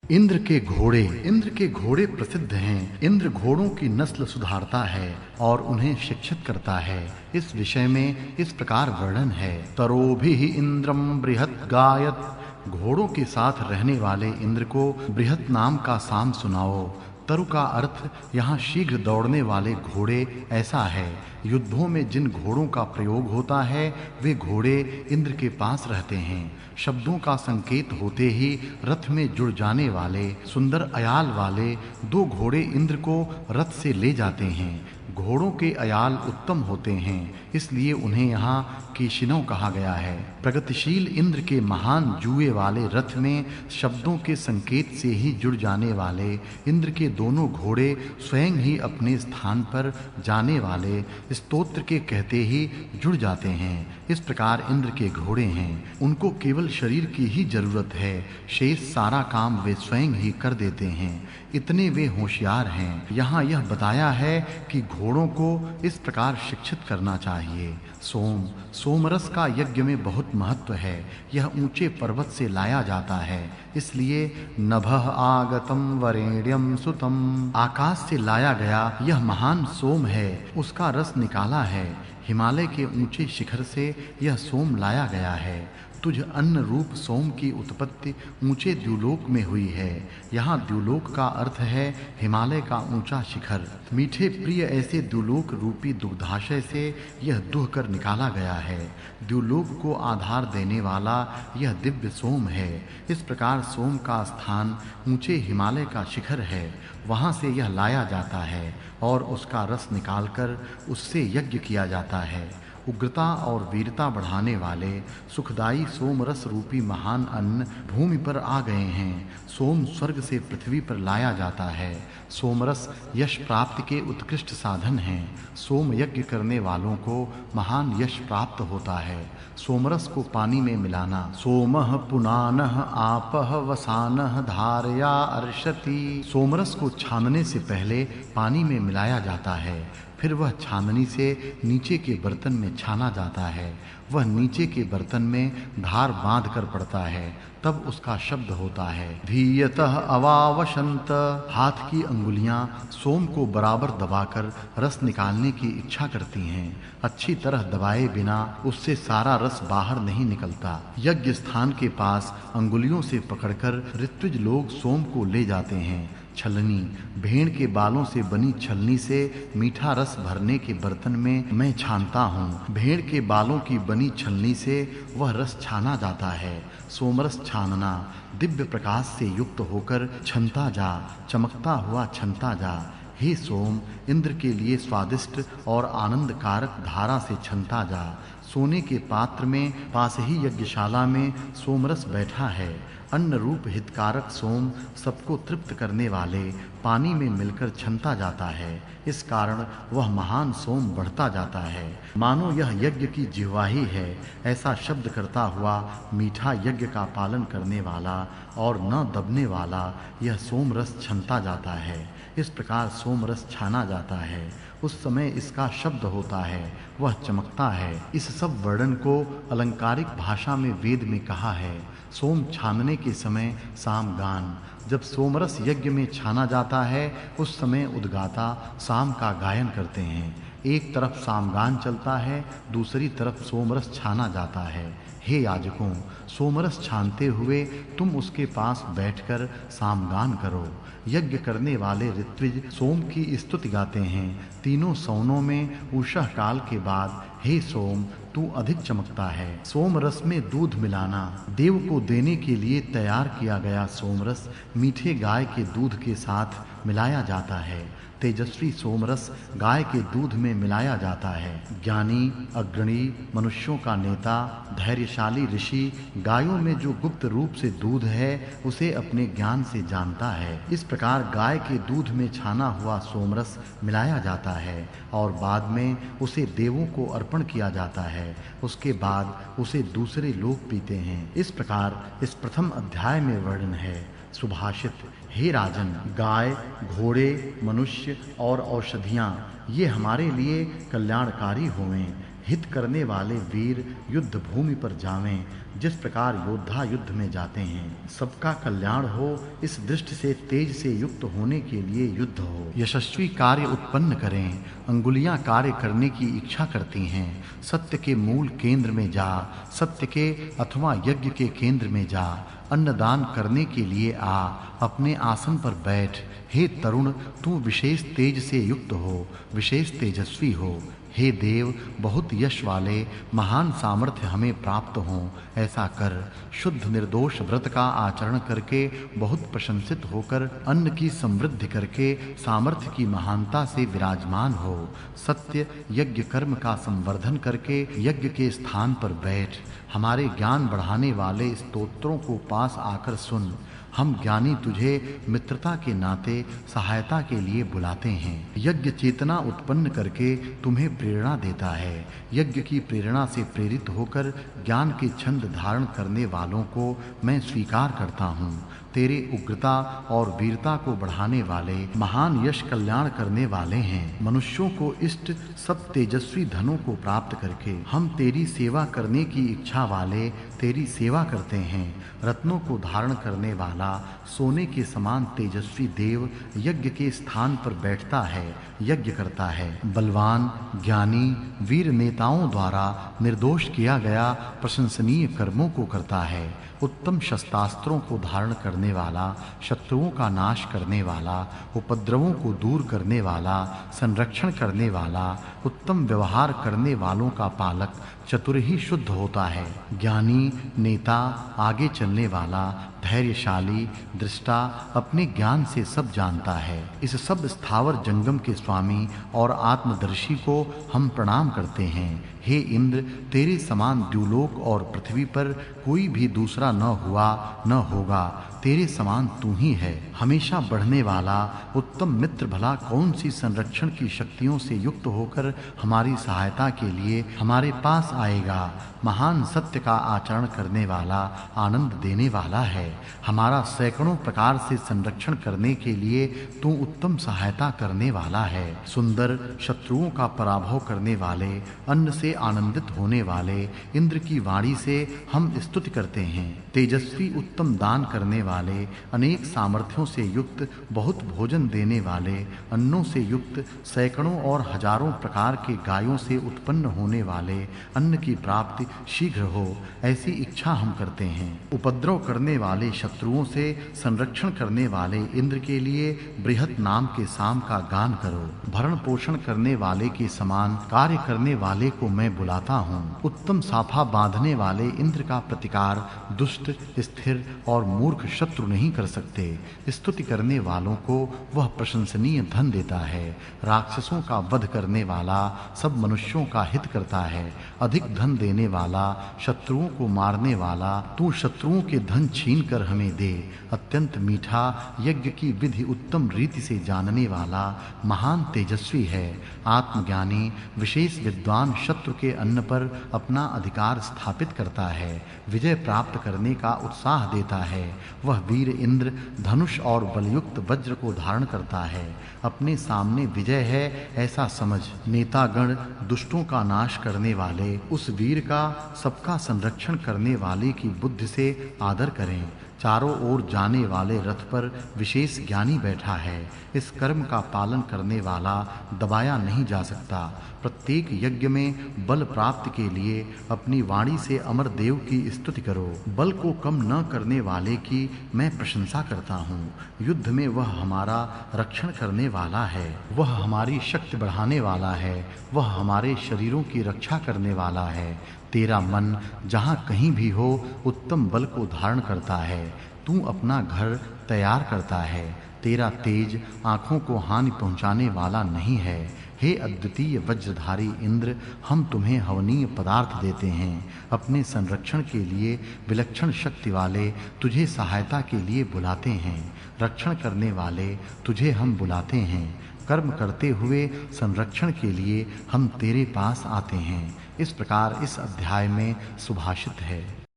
इंद्र के घोड़े प्रसिद्ध हैं। इंद्र घोड़ों की नस्ल सुधारता है और उन्हें शिक्षित करता है। इस विषय में इस प्रकार वर्णन है। तरोभिः इंद्रम बृहत् गायत्। घोड़ों के साथ रहने वाले इंद्र को बृहत् नाम का साम सुनाओ। तरु का अर्थ यहाँ शीघ्र दौड़ने वाले घोड़े ऐसा है। युद्धों में जिन घोड़ों का प्रयोग होता है वे घोड़े इंद्र के पास रहते हैं। शब्दों का संकेत होते ही रथ में जुड़ जाने वाले सुंदर अयाल वाले 2 घोड़े इंद्र को रथ से ले जाते हैं। घोड़ों के अयाल उत्तम होते हैं, इसलिए उन्हें यहाँ केशिनव कहा गया है। प्रगतिशील इंद्र के महान जुए वाले रथ में शब्दों के संकेत से ही जुड़ जाने वाले इंद्र के दोनों घोड़े स्वयं ही अपने स्थान पर जाने वाले स्तोत्र के कहते ही जुड़ जाते हैं। इस प्रकार इंद्र के घोड़े हैं। उनको केवल शरीर की ही जरूरत है, शेष सारा काम वे स्वयं ही कर देते हैं। इतने वे होशियार हैं। यहाँ यह बताया है कि घोड़ों को इस प्रकार शिक्षित करना चाहिए। सोमरस का यज्ञ में बहुत महत्व है। यह ऊंचे पर्वत से लाया जाता है, इसलिए नभः आगतम वरेण्यम सुतम। आकाश से लाया गया यह महान सोम है, उसका रस निकाला है। हिमालय के ऊंचे शिखर से यह सोम लाया गया है। तुझ अन्न रूप सोम की उत्पत्ति ऊंचे द्युलोक में हुई है। यहाँ द्युलोक का अर्थ है हिमालय का ऊंचा शिखर। मीठे प्रिय ऐसे द्युलोक रूपी दुग्धाशय से यह दुह कर निकाला गया है। द्युलोक को आधार देने वाला यह दिव्य सोम है। इस प्रकार सोम का स्थान ऊंचे हिमालय का शिखर है। वहां से यह लाया जाता है और उसका रस निकालकर उससे यज्ञ किया जाता है। उग्रता और वीरता बढ़ाने वाले सुखदायी सोमरस रूपी महान अन्न भूमि पर आ गए हैं। सोम स्वर्ग से पृथ्वी पर लाया जाता है। सोमरस यश प्राप्ति के उत्कृष्ट साधन हैं। सोम यज्ञ करने वालों को महान यश प्राप्त होता है। सोमरस को पानी में मिलाना। सोमः पुनानः आपः वसानः धारया अर्षति। सोमरस को छानने से पहले पानी में मिलाया जाता है, फिर वह छाननी से नीचे के बर्तन में छाना जाता है। वह नीचे के बर्तन में धार बांध कर पड़ता है, तब उसका शब्द होता है धीयतः अवावशंत। हाथ की अंगुलियां सोम को बराबर दबाकर रस निकालने की इच्छा करती हैं। अच्छी तरह दबाए बिना उससे सारा रस बाहर नहीं निकलता। यज्ञ स्थान के पास अंगुलियों से पकड़कर ऋत्विज लोग सोम को ले जाते हैं। छलनी। भेड़ के बालों से बनी छलनी से मीठा रस भरने के बर्तन में मैं छानता हूँ। भेड़ के बालों की बनी छलनी से वह रस छाना जाता है। सोमरस छानना। दिव्य प्रकाश से युक्त होकर छनता जा, चमकता हुआ छनता जा। हे सोम, इंद्र के लिए स्वादिष्ट और आनंद कारक धारा से छनता जा। सोने के पात्र में पास ही यज्ञशाला में सोमरस बैठा है। अन्न रूप हितकारक सोम सबको तृप्त करने वाले पानी में मिलकर छनता जाता है। इस कारण वह महान सोम बढ़ता जाता है, मानो यह यज्ञ की जिह्वा ही है। ऐसा शब्द करता हुआ मीठा यज्ञ का पालन करने वाला और न दबने वाला यह सोम रस छनता जाता है। इस प्रकार सोम रस छाना जाता है। उस समय इसका शब्द होता है, वह चमकता है। इस सब वर्णन को अलंकारिक भाषा में वेद में कहा है। सोम छानने के समय सामगान। जब सोमरस यज्ञ में छाना जाता है उस समय उद्गाता साम का गायन करते हैं। एक तरफ सामगान चलता है, दूसरी तरफ सोमरस छाना जाता है। हे याजकों, सोमरस छानते हुए तुम उसके पास बैठकर सामगान करो। यज्ञ करने वाले ऋत्विज सोम की स्तुति गाते हैं। तीनों सौनों में उषः काल के बाद हे सोम, तू अधिक चमकता है। सोम रस में दूध मिलाना। देव को देने के लिए तैयार किया गया सोमरस मीठे गाय के दूध के साथ मिलाया जाता है। तेजस्वी सोमरस गाय के दूध में मिलाया जाता है। ज्ञानी, अग्रणी, मनुष्यों का नेता, धैर्यशाली ऋषि गायों में जो गुप्त रूप से दूध है उसे अपने ज्ञान से जानता है। इस प्रकार गाय के दूध में छाना हुआ सोमरस मिलाया जाता है और बाद में उसे देवों को अर्पण किया जाता है। उसके बाद उसे दूसरे लोग पीते हैं। इस प्रकार इस प्रथम अध्याय में वर्णन है। सुभाषित। हे राजन, गाय, घोड़े, मनुष्य और औषधियाँ ये हमारे लिए कल्याणकारी होवें। हित करने वाले वीर युद्ध भूमि पर जावें, जिस प्रकार योद्धा युद्ध में जाते हैं। सबका कल्याण हो, इस दृष्टि से तेज से युक्त होने के लिए युद्ध हो। यशस्वी कार्य उत्पन्न करें, अंगुलियां कार्य करने की इच्छा करती हैं। सत्य के मूल केंद्र में जा, सत्य के अथवा यज्ञ के केंद्र में जा। अन्नदान करने के लिए आ, अपने आसन पर बैठ। हे तरुण, तू विशेष तेज से युक्त हो, विशेष तेजस्वी हो। हे देव, बहुत यश वाले महान सामर्थ्य हमें प्राप्त हों, ऐसा कर। शुद्ध निर्दोष व्रत का आचरण करके बहुत प्रशंसित होकर अन्न की समृद्धि करके सामर्थ्य की महानता से विराजमान हो। सत्य यज्ञ कर्म का संवर्धन करके यज्ञ के स्थान पर बैठ। हमारे ज्ञान बढ़ाने वाले स्तोत्रों को पास आकर सुन। हम ज्ञानी तुझे मित्रता के नाते सहायता के लिए बुलाते हैं। यज्ञ चेतना उत्पन्न करके तुम्हें प्रेरणा देता है। यज्ञ की प्रेरणा से प्रेरित होकर ज्ञान के छंद धारण करने वालों को मैं स्वीकार करता हूँ। तेरे उग्रता और वीरता को बढ़ाने वाले महान यश कल्याण करने वाले हैं। मनुष्यों को इष्ट सब तेजस्वी धनों को प्राप्त करके हम तेरी सेवा करने की इच्छा वाले तेरी सेवा करते हैं। रत्नों को धारण करने वाला सोने के समान तेजस्वी देव यज्ञ के स्थान पर बैठता है, यज्ञ करता है। बलवान ज्ञानी वीर नेताओं द्वारा निर्दोष किया गया प्रशंसनीय कर्मों को करता है। उत्तम शस्त्रास्त्रों को धारण करने वाला, शत्रुओं का नाश करने वाला, उपद्रवों को दूर करने वाला, संरक्षण करने वाला, उत्तम व्यवहार करने वालों का पालक चतुर ही शुद्ध होता है। ज्ञानी नेता, आगे चलने वाला, धैर्यशाली, दृष्टा, अपने ज्ञान से सब जानता है। इस सब स्थावर जंगम के स्वामी और आत्मदर्शी को हम प्रणाम करते हैं। हे इंद्र, तेरे समान द्युलोक और पृथ्वी पर कोई भी दूसरा न हुआ न होगा। तेरे समान तू ही है। हमेशा बढ़ने वाला उत्तम मित्र भला कौन सी संरक्षण की शक्तियों से युक्त होकर हमारी सहायता के लिए हमारे पास आएगा। महान सत्य का आचरण करने वाला आनंद देने वाला है। हमारा सैकड़ों प्रकार से संरक्षण करने के लिए तू उत्तम सहायता करने वाला है। सुंदर, शत्रुओं का पराभव करने वाले, अन्न से आनंदित होने वाले इंद्र की वाणी से हम स्तुति करते हैं। तेजस्वी, उत्तम दान करने वाले, अनेक सामर्थ्यों से युक्त, बहुत भोजन देने वाले, अन्नों से युक्त, सैकड़ों और हजारों प्रकार के गायों से उत्पन्न होने वाले अन्न की प्राप्ति शीघ्र हो, ऐसी इच्छा हम करते हैं। उपद्रव करने वाले शत्रुओं से संरक्षण करने वाले इंद्र के लिए बृहत नाम के साम का गान करो। भरण पोषण करने वाले के समान कार्य करने वाले को मैं बुलाता हूँ। उत्तम साफा बांधने वाले इंद्र का प्रतिकार दुष्ट, स्थिर और मूर्ख शत्रु नहीं कर सकते। स्तुति करने वालों को वह प्रशंसनीय धन देता है। राक्षसों का वध करने वाला सब मनुष्यों का हित करता है। अधिक धन देने वाला, शत्रुओं को मारने वाला, तू शत्रुओं के धन छीन कर हमें दे। अत्यंत मीठा, यज्ञ की विधि उत्तम रीति से जानने वाला महान तेजस्वी है। आत्मज्ञानी, विशेष विद्वान शत्रु के अन्न पर अपना अधिकार स्थापित करता है। विजय प्राप्त करने का उत्साह देता है। वह वीर इंद्र धनुष और बलयुक्त वज्र को धारण करता है। अपने सामने विजय है ऐसा समझ। नेतागण दुष्टों का नाश करने वाले उस वीर का सबका संरक्षण करने वाले की बुद्धि से आदर करें। चारों ओर जाने वाले रथ पर विशेष ज्ञानी बैठा है। इस कर्म का पालन करने वाला दबाया नहीं जा सकता। प्रत्येक यज्ञ में बल प्राप्ति के लिए अपनी वाणी से अमर देव की स्तुति करो। बल को कम न करने वाले की मैं प्रशंसा करता हूँ। युद्ध में वह हमारा रक्षण करने वाला है। वह हमारी शक्ति बढ़ाने वाला है। वह हमारे शरीरों की रक्षा करने वाला है। तेरा मन जहाँ कहीं भी हो उत्तम बल को धारण करता है। तू अपना घर तैयार करता है। तेरा तेज आँखों को हानि पहुँचाने वाला नहीं है। हे अद्वितीय वज्रधारी इंद्र, हम तुम्हें हवनीय पदार्थ देते हैं। अपने संरक्षण के लिए विलक्षण शक्ति वाले तुझे सहायता के लिए बुलाते हैं। रक्षण करने वाले तुझे हम बुलाते हैं। कर्म करते हुए संरक्षण के लिए हम तेरे पास आते हैं। इस प्रकार इस अध्याय में सुभाषित है।